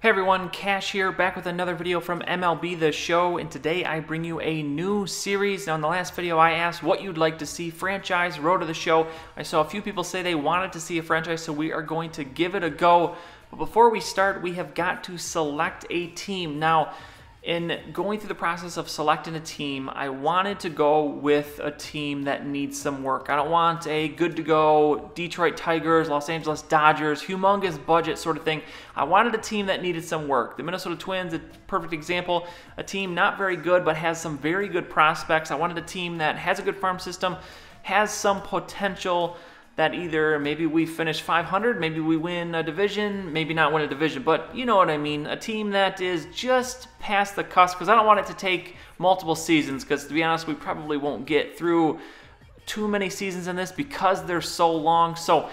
Hey everyone, Cash here, back with another video from MLB The Show, and today I bring you a new series. Now in the last video I asked what you'd like to see, franchise, road to the show. I saw a few people say they wanted to see a franchise, so we are going to give it a go. But before we start, we have got to select a team. Now, in going through the process of selecting a team, I wanted to go with a team that needs some work. I don't want a good-to-go Detroit Tigers, Los Angeles Dodgers, humongous budget sort of thing. I wanted a team that needed some work. The Minnesota Twins, a perfect example, a team not very good but has some very good prospects. I wanted a team that has a good farm system, has some potential, that either maybe we finish 500, maybe we win a division, maybe not win a division, but you know what I mean. A team that is just past the cusp, because I don't want it to take multiple seasons, because to be honest, we probably won't get through too many seasons in this because they're so long. So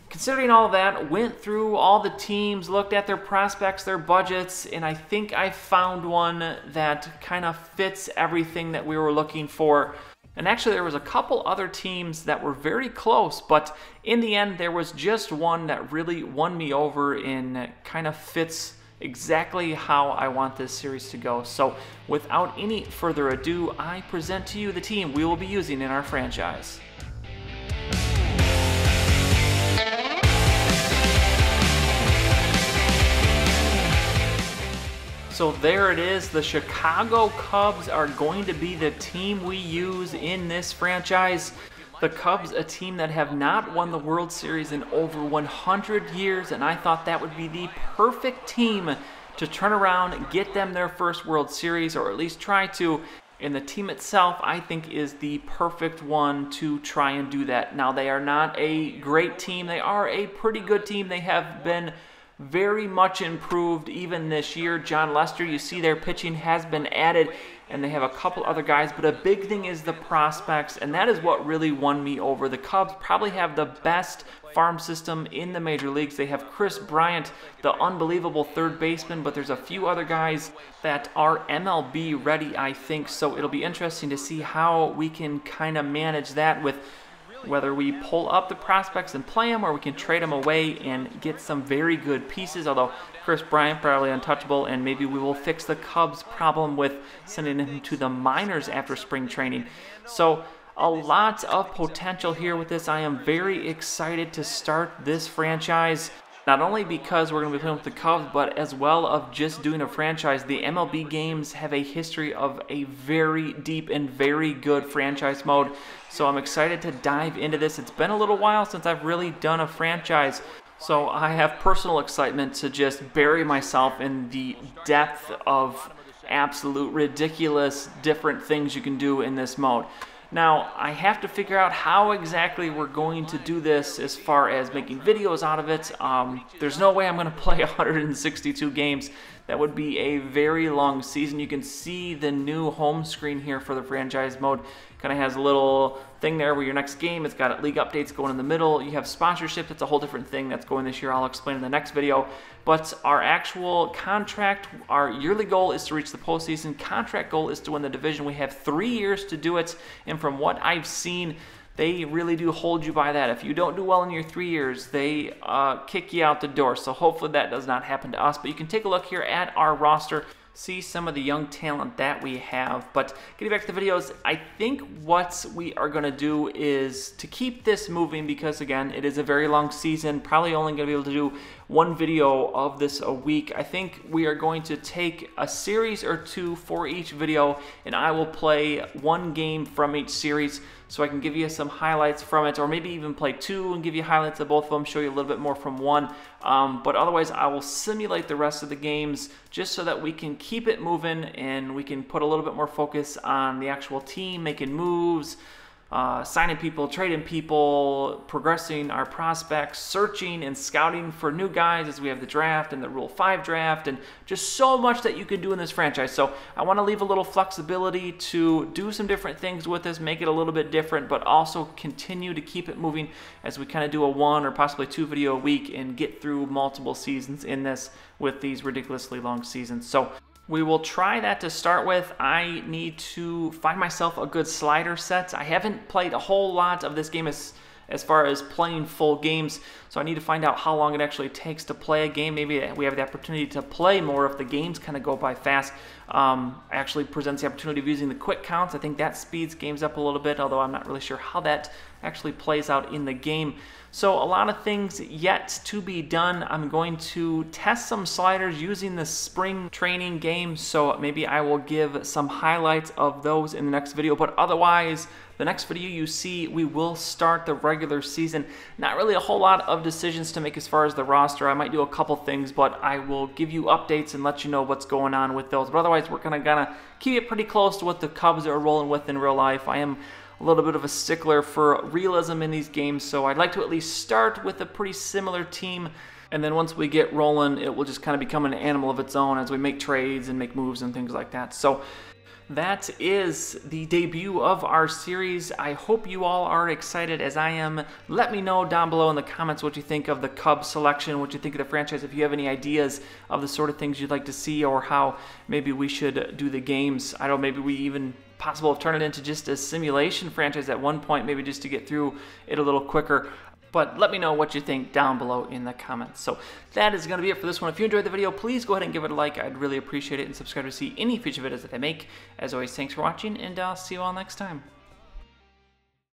considering all of that, went through all the teams, looked at their prospects, their budgets, and I think I found one that kind of fits everything that we were looking for. And actually there was a couple other teams that were very close, but in the end there was just one that really won me over and kind of fits exactly how I want this series to go. So without any further ado, I present to you the team we will be using in our franchise. So there it is, the Chicago Cubs are going to be the team we use in this franchise. The Cubs, a team that have not won the World Series in over 100 years, and I thought that would be the perfect team to turn around and get them their first World Series, or at least try to. And the team itself, I think, is the perfect one to try and do that. Now, they are not a great team. They are a pretty good team. They have been very much improved even this year. John Lester, you see their pitching has been added, and they have a couple other guys, but a big thing is the prospects, and that is what really won me over. The Cubs probably have the best farm system in the major leagues. They have Chris Bryant, the unbelievable third baseman, but there's a few other guys that are MLB ready, I think, so it'll be interesting to see how we can kind of manage that, with whether we pull up the prospects and play them, or we can trade them away and get some very good pieces, although Chris Bryant probably untouchable, and maybe we will fix the Cubs' problem with sending him to the minors after spring training. So a lot of potential here with this. I am very excited to start this franchise, not only because we're going to be playing with the Cubs, but as well of just doing a franchise. The MLB games have a history of a very deep and very good franchise mode, so I'm excited to dive into this. It's been a little while since I've really done a franchise, so I have personal excitement to just bury myself in the depth of absolute ridiculous different things you can do in this mode. Now, I have to figure out how exactly we're going to do this as far as making videos out of it. There's no way I'm going to play 162 games. That would be a very long season. You can see the new home screen here for the franchise mode. Kind of has a little thing there where your next game, it's got league updates going in the middle. You have sponsorship, that's a whole different thing that's going this year. I'll explain in the next video. But our actual contract, our yearly goal is to reach the postseason. Contract goal is to win the division. We have 3 years to do it, and from what I've seen, they really do hold you by that. If you don't do well in your 3 years, they kick you out the door. So hopefully that does not happen to us. But you can take a look here at our roster, see some of the young talent that we have. But getting back to the videos, I think what we are going to do is to keep this moving, because again, it is a very long season, probably only going to be able to do one video of this a week. I think we are going to take a series or two for each video, and I will play one game from each series so I can give you some highlights from it, or maybe even play two and give you highlights of both of them, show you a little bit more from one. But otherwise, I will simulate the rest of the games just so that we can keep it moving and we can put a little bit more focus on the actual team, making moves, signing people, trading people, progressing our prospects, searching and scouting for new guys as we have the draft and the Rule 5 draft, and just so much that you can do in this franchise. So I want to leave a little flexibility to do some different things with this, make it a little bit different, but also continue to keep it moving as we kind of do a 1 or possibly 2 video a week and get through multiple seasons in this with these ridiculously long seasons. So we will try that to start with. I need to find myself a good slider set. I haven't played a whole lot of this game as far as playing full games. So I need to find out how long it actually takes to play a game. Maybe we have the opportunity to play more if the games kind of go by fast. Actually presents the opportunity of using the quick counts. I think that speeds games up a little bit, although I'm not really sure how that actually plays out in the game. So a lot of things yet to be done. I'm going to test some sliders using the spring training game, so maybe I will give some highlights of those in the next video, but otherwise, the next video you see, we will start the regular season. Not really a whole lot of decisions to make as far as the roster. I might do a couple things, but I will give you updates and let you know what's going on with those. But otherwise, we're gonna keep it pretty close to what the Cubs are rolling with in real life. I am a little bit of a stickler for realism in these games, so I'd like to at least start with a pretty similar team, and then once we get rolling, it will just kind of become an animal of its own as we make trades and make moves and things like that. So that is the debut of our series. I hope you all are excited as I am. Let me know down below in the comments what you think of the Cubs selection, what you think of the franchise, if you have any ideas of the sort of things you'd like to see or how maybe we should do the games. I don't know, maybe we even possible to turn it into just a simulation franchise at one point, maybe just to get through it a little quicker. But let me know what you think down below in the comments. So that is going to be it for this one. If you enjoyed the video, please go ahead and give it a like. I'd really appreciate it, and subscribe to see any future videos that I make. As always, thanks for watching, and I'll see you all next time.